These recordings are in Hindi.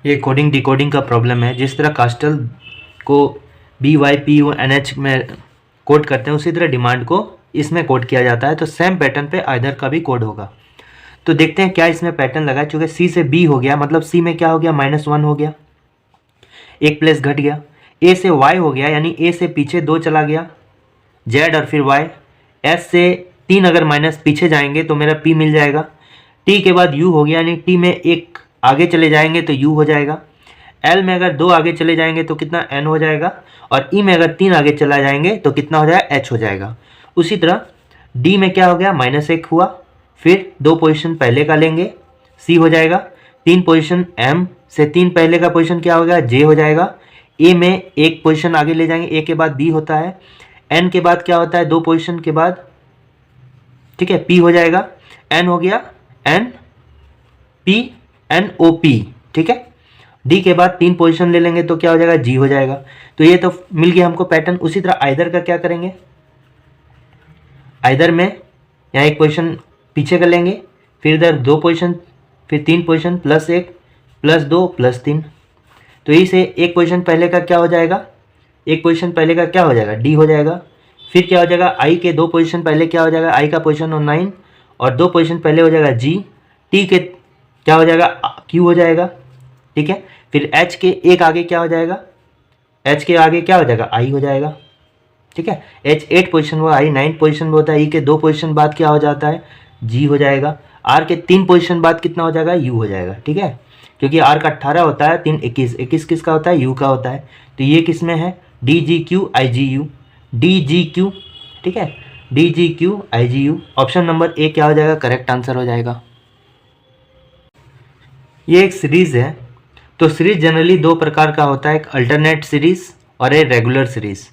ये कोडिंग डिकोडिंग का प्रॉब्लम है। जिस तरह कास्टल को BYPUNH में कोड करते हैं उसी तरह डिमांड को इसमें कोड किया जाता है। तो सेम पैटर्न पे आइदर का भी कोड होगा। तो देखते हैं क्या इसमें पैटर्न लगा है। चूंकि C से B हो गया, मतलब C में क्या हो गया, -1 हो गया, एक प्लेस घट गया। A से Y हो गया, यानी A से पीछे 2 चला गया, Z और फिर Y। S से 3 अगर माइनस पीछे जाएंगे तो मेरा P मिल जाएगा। T के बाद U हो गया, यानी T में एक आगे चले जाएंगे तो U हो जाएगा। L में अगर 2 आगे चले जाएंगे तो कितना N हो जाएगा, और E में अगर 3 आगे चला जाएंगे तो कितना हो जाएगा, H हो जाएगा। उसी तरह D में क्या हो गया, -1 हुआ, फिर 2 पोजीशन पहले का लेंगे, C हो जाएगा। 3 पोजीशन M से 3 पहले का पोजीशन क्या हो गया, J हो जाएगा। A में एक पोजीशन आगे ले जाएंगे, A के बाद B होता है। N के बाद क्या होता है, 2 पोजीशन के बाद, ठीक है, P हो जाएगा। N हो गया NPNOP, ठीक है। D के बाद 3 पोजीशन ले लेंगे तो क्या हो जाएगा, G हो जाएगा। तो ये तो मिल गया हमको पैटर्न। उसी तरह आइदर का क्या करेंगे, आइदर में यहाँ एक पोजीशन पीछे कर लेंगे, फिर इधर 2 पोजीशन, फिर 3 पोजीशन, +1 +2 +3। तो इसे एक पोजीशन पहले का क्या हो जाएगा, एक पोजीशन पहले का क्या हो जाएगा, D हो जाएगा। फिर क्या हो जाएगा, I के 2 पोजीशन पहले क्या हो जाएगा, I का पोजीशन हो 9 और 2 पोजीशन पहले हो जाएगा G। T के क्या हो जाएगा, Q हो जाएगा, ठीक है। फिर H के एक आगे क्या हो जाएगा, H के आगे क्या हो जाएगा, I हो जाएगा, ठीक है। H 8 पोजीशन हुआ, I 9 पोजीशन में होता है। E के 2 पोजीशन बाद क्या हो जाता है, G हो जाएगा। R के 3 पोजीशन बाद कितना हो जाएगा, U हो जाएगा, ठीक है। क्योंकि R का 18 होता है, 3 21, 21 किसका होता है, U का होता है। तो ये किस में है, DGQIGU, DGQ, ठीक है, DGQIGU। ऑप्शन नंबर A क्या हो जाएगा, करेक्ट आंसर हो जाएगा। ये एक सीरीज है। तो सीरीज जनरली 2 प्रकार का होता है, एक अल्टरनेट सीरीज और एक रेगुलर सीरीज।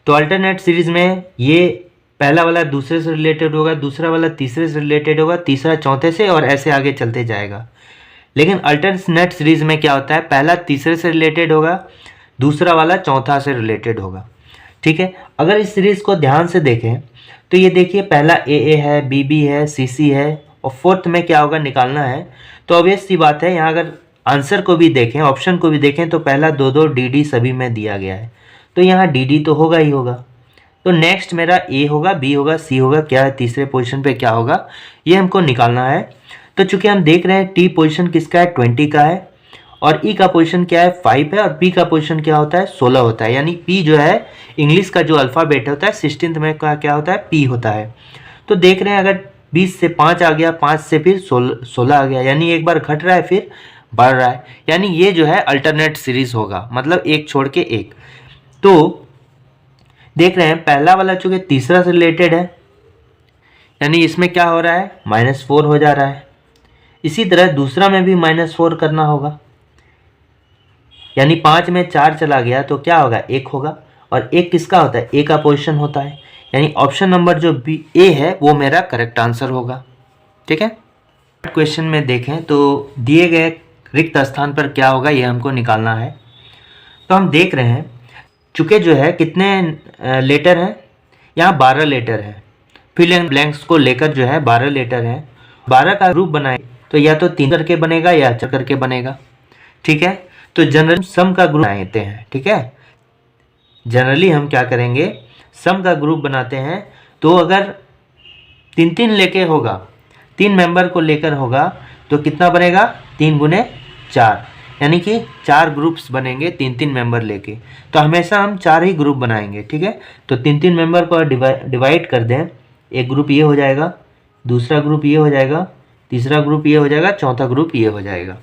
तो अल्टरनेट सीरीज में ये पहला वाला दूसरे से रिलेटेड होगा, दूसरा वाला तीसरे से रिलेटेड होगा, तीसरा चौथे से, और ऐसे आगे चलते जाएगा। लेकिन अल्टरनेट सीरीज में क्या होता है, पहला तीसरे से रिलेटेड होगा, दूसरा वाला चौथा से रिलेटेड होगा, ठीक है। अगर इस सीरीज को ध्यान से देखें तो ये देखिए, पहला AA है, BB है, CC है, और फोर्थ में क्या होगा, निकालना है। तो ऑब्वियस सी बात है, यहाँ अगर आंसर को भी देखें, ऑप्शन को भी देखें, तो पहला 2 DD सभी में दिया गया है, तो यहाँ DD तो होगा ही होगा। तो नेक्स्ट मेरा A होगा, B होगा, C होगा, क्या है तीसरे पोजीशन पे क्या होगा, ये हमको निकालना है। तो चूंकि हम देख रहे हैं T पोजीशन किसका है, 20 का है, और E का पोजीशन क्या है, 5 है, और P का पोजीशन क्या होता है, 16 होता है। यानी P जो है इंग्लिश का जो अल्फ़ाबेट होता है 16th में क्या होता है, P होता है। तो देख रहे हैं अगर 20 से 5 आ गया, 5 से फिर 16 आ गया, यानी एक बार घट रहा है फिर बढ़ रहा है, यानी ये जो है अल्टरनेट सीरीज होगा, मतलब एक छोड़ के एक। तो देख रहे हैं पहला वाला चूंकि तीसरा से रिलेटेड है, यानी इसमें क्या हो रहा है, -4 हो जा रहा है। इसी तरह दूसरा में भी -4 करना होगा, यानी 5 में 4 चला गया तो क्या होगा, 1 होगा, और 1 किसका होता है, A का पोजीशन होता है। यानी ऑप्शन नंबर जो A है वो मेरा करेक्ट आंसर होगा, ठीक है। क्वेश्चन में देखें तो दिए गए रिक्त स्थान पर क्या होगा, ये हमको निकालना है। तो हम देख रहे हैं चूंकि जो है कितने लेटर हैं, यहाँ 12 लेटर है, फिल इन ब्लैंक्स को लेकर जो है 12 लेटर हैं। 12 का ग्रुप बनाए तो या तो 3 करके बनेगा या 4 करके बनेगा, ठीक है। तो जनरली सम का ग्रुप बनाते हैं, ठीक है। जनरली हम क्या करेंगे, सम का ग्रुप बनाते हैं। तो अगर 3 लेके होगा, 3 मेंबर को लेकर होगा, तो कितना बनेगा, 3 गुने 4, यानी कि 4 ग्रुप्स बनेंगे 3 मेंबर लेके। तो हमेशा हम 4 ही ग्रुप बनाएंगे, ठीक है। तो 3 मेंबर को डिवाइड कर दें, एक ग्रुप ये हो जाएगा, दूसरा ग्रुप ये हो जाएगा, तीसरा ग्रुप ये हो जाएगा, चौथा ग्रुप ये हो जाएगा।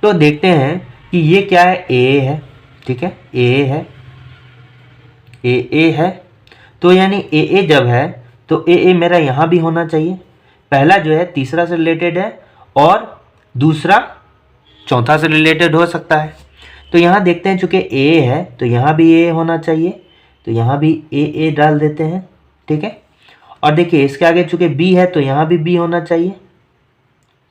तो देखते हैं कि ये क्या है, AA है, ठीक है, AA है, AA है। तो यानी AA जब है तो AA मेरा यहाँ भी होना चाहिए। पहला जो है तीसरा से रिलेटेड है और दूसरा चौथा से रिलेटेड हो सकता है। तो यहाँ देखते हैं चूंकि AA है तो यहाँ भी AA होना चाहिए, तो यहाँ भी AA डाल देते हैं, ठीक है। और देखिए इसके आगे चूंकि B है तो यहाँ भी B होना चाहिए,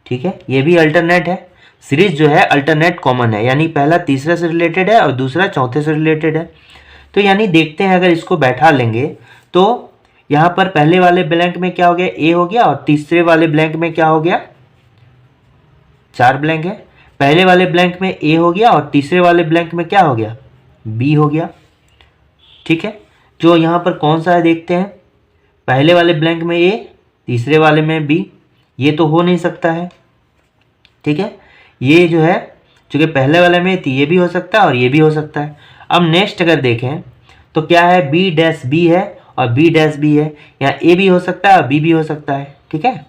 ठीक है। ये भी अल्टरनेट है, सीरीज जो है अल्टरनेट कॉमन है, यानी पहला तीसरे से रिलेटेड है और दूसरा चौथे से रिलेटेड है। तो यानी देखते हैं अगर इसको बैठा लेंगे तो यहाँ पर पहले वाले ब्लैंक में क्या हो गया, A हो गया, और तीसरे वाले ब्लैंक में क्या हो गया, 4 ब्लैंक है। पहले वाले ब्लैंक में ए हो गया और तीसरे वाले ब्लैंक में क्या हो गया, बी हो गया। ठीक है, जो यहाँ पर कौन सा है देखते हैं, पहले वाले ब्लैंक में ए, तीसरे वाले में बी, ये तो हो नहीं सकता है। ठीक है, ये जो है चूँकि पहले वाले में थी, ये भी हो सकता है और ये भी हो सकता है। अब नेक्स्ट अगर देखें तो क्या है, बी डैश बी है और बी डैश बी है, यहाँ ए भी हो सकता है और बी भी हो सकता है। ठीक है,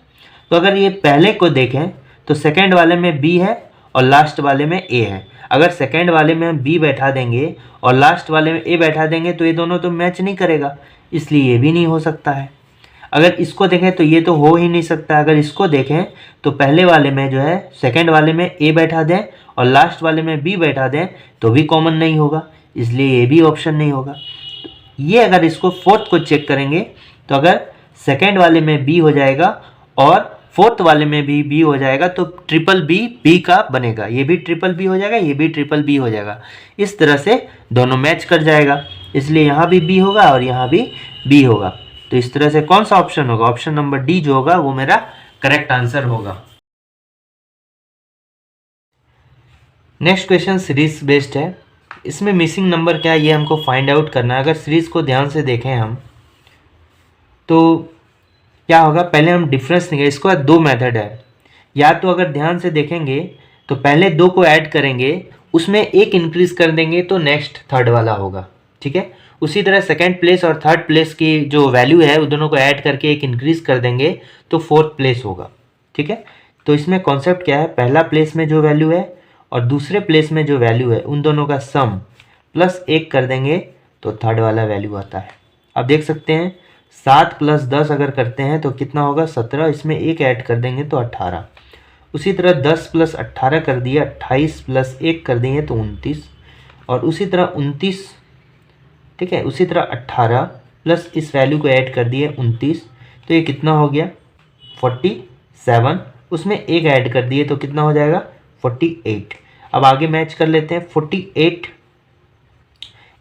तो अगर ये पहले को देखें तो सेकंड वाले में बी है और लास्ट वाले में ए है। अगर सेकंड वाले में हम बी बैठा देंगे और लास्ट वाले में ए बैठा देंगे तो ये दोनों तो मैच नहीं करेगा, इसलिए ये भी नहीं हो सकता है। अगर इसको देखें तो ये तो हो ही नहीं सकता। अगर इसको देखें तो पहले वाले में जो है सेकंड वाले में ए बैठा दें और लास्ट वाले में बी बैठा दें तो भी कॉमन नहीं होगा, इसलिए ये भी ऑप्शन नहीं होगा। ये अगर इसको फोर्थ को चेक करेंगे तो अगर सेकंड वाले में बी हो जाएगा और फोर्थ वाले में भी बी हो जाएगा तो ट्रिपल बी बी का बनेगा, ये भी ट्रिपल बी हो जाएगा, ये भी ट्रिपल बी हो जाएगा। इस तरह से दोनों मैच कर जाएगा, इसलिए यहाँ भी बी होगा और यहाँ भी बी होगा। तो इस तरह से कौन सा ऑप्शन होगा, ऑप्शन नंबर डी जो होगा वो मेरा करेक्ट आंसर होगा। नेक्स्ट क्वेश्चन सीरीज बेस्ड है। इसमें मिसिंग नंबर क्या है ये हमको फाइंड आउट करना है। अगर सीरीज को ध्यान से देखें हम तो क्या होगा, पहले हम डिफरेंस निकालेंगे। इसके बाद दो मेथड है, या तो अगर ध्यान से देखेंगे तो पहले दो को ऐड करेंगे, उसमें एक इंक्रीज कर देंगे तो नेक्स्ट थर्ड वाला होगा। ठीक है, उसी तरह सेकंड प्लेस और थर्ड प्लेस की जो वैल्यू है उन दोनों को ऐड करके एक इंक्रीज कर देंगे तो फोर्थ प्लेस होगा। ठीक है, तो इसमें कॉन्सेप्ट क्या है, पहला प्लेस में जो वैल्यू है और दूसरे प्लेस में जो वैल्यू है उन दोनों का सम प्लस एक कर देंगे तो थर्ड वाला वैल्यू आता है। आप देख सकते हैं 7 + 10 अगर करते हैं तो कितना होगा 17, इसमें एक ऐड कर देंगे तो 18। उसी तरह 10 + 18 कर दिया, 28 + 1 कर देंगे तो 29, और उसी तरह 29। ठीक है, उसी तरह 18 प्लस इस वैल्यू को ऐड कर दिए 29, तो ये कितना हो गया 47, उसमें एक ऐड कर दिए तो कितना हो जाएगा 48। अब आगे मैच कर लेते हैं 48,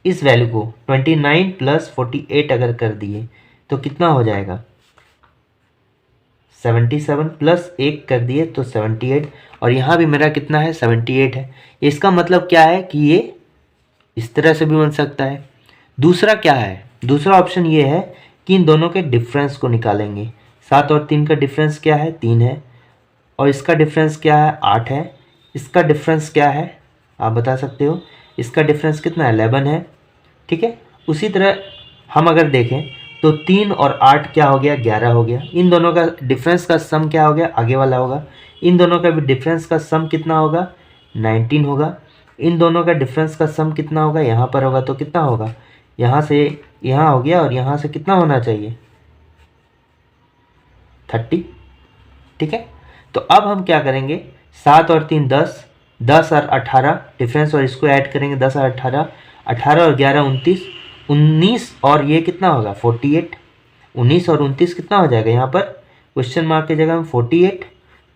इस वैल्यू को 29 + 48 अगर कर दिए तो कितना हो जाएगा 77, प्लस एक कर दिए तो 78, और यहाँ भी मेरा कितना है 78 है। इसका मतलब क्या है कि ये इस तरह से भी बन सकता है। दूसरा क्या है, दूसरा ऑप्शन ये है कि इन दोनों के डिफरेंस को निकालेंगे। 7 और 3 का डिफरेंस क्या है 3 है, और इसका डिफरेंस क्या है 8 है। इसका डिफरेंस क्या है आप बता सकते हो, इसका डिफरेंस कितना है 11 है। ठीक है, उसी तरह हम अगर देखें तो 3 और 8 क्या हो गया 11 हो गया। इन दोनों का डिफरेंस का सम क्या हो गया आगे वाला होगा। इन दोनों का भी डिफरेंस का सम कितना होगा 19 होगा। इन दोनों का डिफरेंस का सम कितना होगा यहाँ पर होगा तो कितना होगा, यहाँ से यहाँ हो गया और यहाँ से कितना होना चाहिए 30। ठीक है, तो अब हम क्या करेंगे 7 और 3 10, 10 और 18 डिफरेंस और इसको ऐड करेंगे 10 और 18, 18 और 11 29, 19 और ये कितना होगा 48। 19 और 29 कितना हो जाएगा, यहाँ पर क्वेश्चन मार्क की जगह हम 48,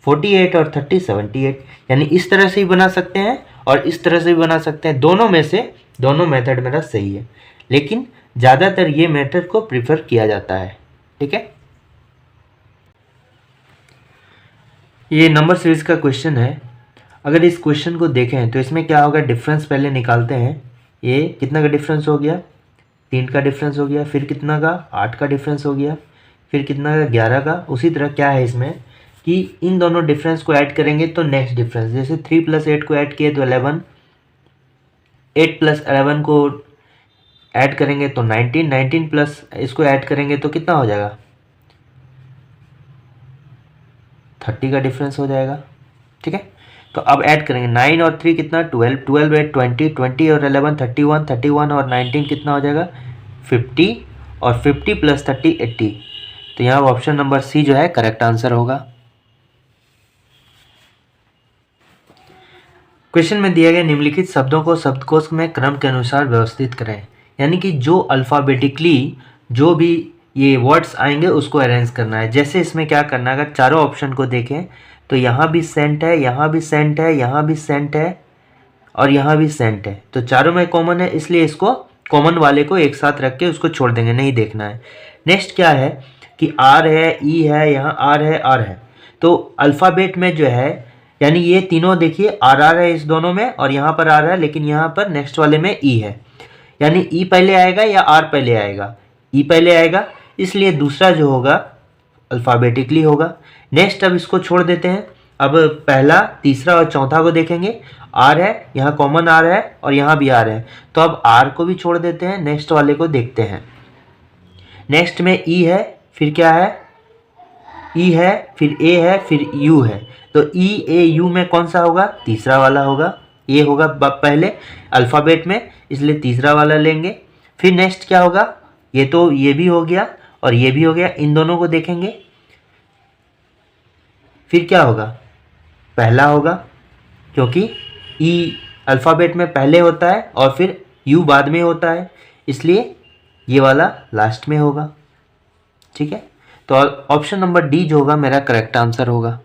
48 और 30 78। यानी इस तरह से ही बना सकते हैं और इस तरह से भी बना सकते हैं। दोनों में से दोनों मेथड मेरा सही है, लेकिन ज़्यादातर ये मेथड को प्रीफर किया जाता है। ठीक है, ये नंबर सीरीज का क्वेश्चन है। अगर इस क्वेश्चन को देखें तो इसमें क्या होगा, डिफरेंस पहले निकालते हैं। ये कितना का डिफरेंस हो गया 3 का डिफरेंस हो गया, फिर कितना का 8 का डिफरेंस हो गया, फिर कितना का 11 का। उसी तरह क्या है इसमें कि इन दोनों डिफरेंस को ऐड करेंगे तो नेक्स्ट डिफरेंस, जैसे 3 + 8 को ऐड किए तो 11, 8 + 11 को ऐड करेंगे तो 19, 19 प्लस इसको ऐड करेंगे तो कितना हो जाएगा 30 का डिफरेंस हो जाएगा। ठीक है, तो अब ऐड करेंगे 9 और 3 कितना 12, 12 8 20, 20 और 11 31, 31 और 19 कितना हो जाएगा 50, और 50 + 30 80। तो यहाँ ऑप्शन नंबर सी जो है करेक्ट आंसर होगा। क्वेश्चन में दिया गया निम्नलिखित शब्दों को शब्दकोश में क्रम के अनुसार व्यवस्थित करें। यानी कि जो अल्फ़ाबेटिकली जो भी ये वर्ड्स आएंगे उसको अरेंज करना है। जैसे इसमें क्या करना है, अगर चारों ऑप्शन को देखें तो यहाँ भी सेंट है, यहाँ भी सेंट है, यहाँ भी सेंट है और यहाँ भी सेंट है, तो चारों में कॉमन है, इसलिए इसको कॉमन वाले को एक साथ रख के उसको छोड़ देंगे, नहीं देखना है। नेक्स्ट क्या है कि आर है, ई है, यहाँ आर है, आर है। तो अल्फ़ाबेट में जो है यानी ये तीनों देखिए आर आर है इस दोनों में, और यहाँ पर आर है, लेकिन यहाँ पर नेक्स्ट वाले में ई है। यानी ई पहले आएगा या आर पहले आएगा? ई पहले आएगा, इसलिए दूसरा जो होगा अल्फ़ाबेटिकली होगा। नेक्स्ट अब इसको छोड़ देते हैं। अब पहला, तीसरा और चौथा को देखेंगे। आर है, यहाँ कॉमन आर है और यहाँ भी आर है, तो अब आर को भी छोड़ देते हैं, नेक्स्ट वाले को देखते हैं। नेक्स्ट में ई है, फिर क्या है? ई है, फिर ए है, फिर यू है। तो ई ए यू में कौन सा होगा? तीसरा वाला होगा। ए होगा पहले अल्फ़ाबेट में, इसलिए तीसरा वाला लेंगे। फिर नेक्स्ट क्या होगा? ये तो ये भी हो गया और ये भी हो गया, इन दोनों को देखेंगे। फिर क्या होगा? पहला होगा, क्योंकि ई अल्फ़ाबेट में पहले होता है और फिर यू बाद में होता है, इसलिए ये वाला लास्ट में होगा। ठीक है, तो ऑप्शन नंबर डी जो होगा मेरा करेक्ट आंसर होगा।